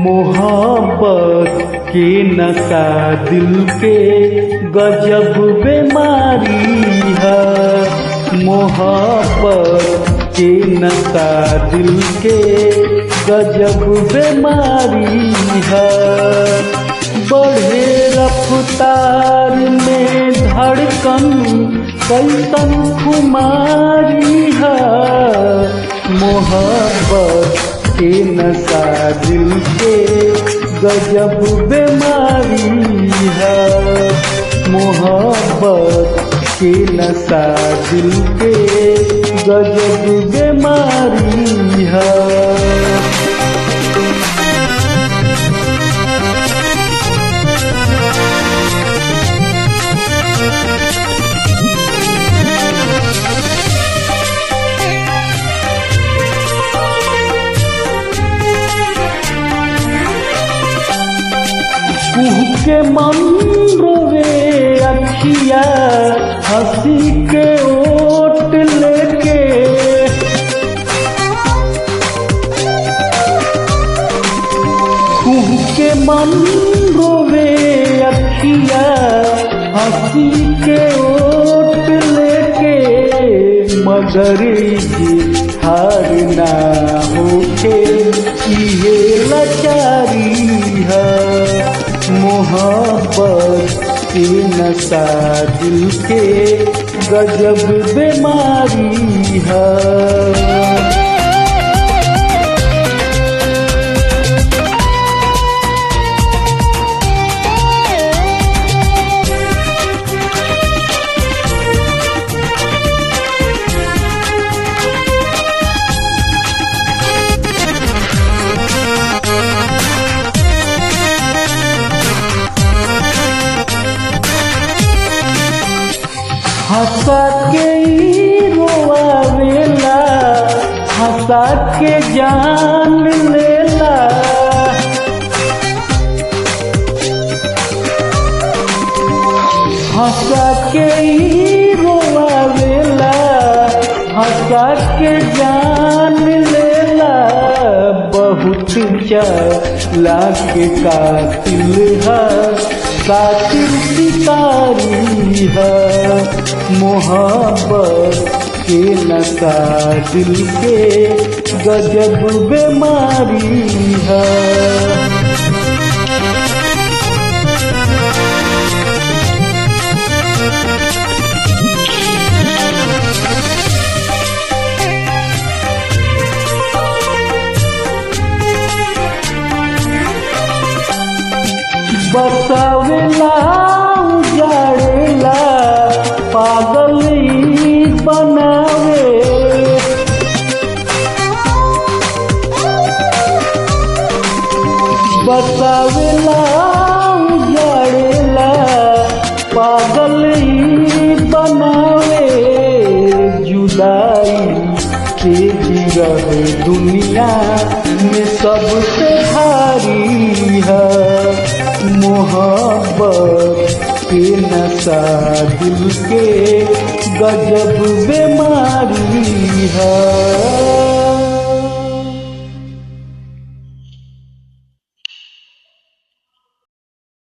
मोहब्बत के नशा दिल के गजब बीमारी है। मोहब्बत के नशा दिल के गजब बीमारी है। बढ़े रफ्तार में धड़कन कैसन खुमारी है। मोहब्बत के नशा दिल के गजब बीमारी है। मोहब्बत के नशा दिल के गजब बीमारी है। के मन रोवे अखिया हंसी के ओट लेके। खूह के मन रोवे अखिया हंसी के ओट लेके। मगर हार ना होके ये लाचारी है। मोहब्बत के नशा दिल के गजब बीमारी है। हंसा के रोआवेला हंसा के जान लेला। हंसा के रोआवेला हंसा के जान लेला। बहुत चालाक के कातिल है कातिल शिकारी है। मोहब्बत के नशा दिल के गजब बीमारी है। बसावेला उजाड़ेला पागल बनावे। बसावेला उजाड़ेला पागल बनावे। जुदाई के जिगर दुनिया में सबसे भारी है। मोहब्बत के नशा दिल के गजब बीमारी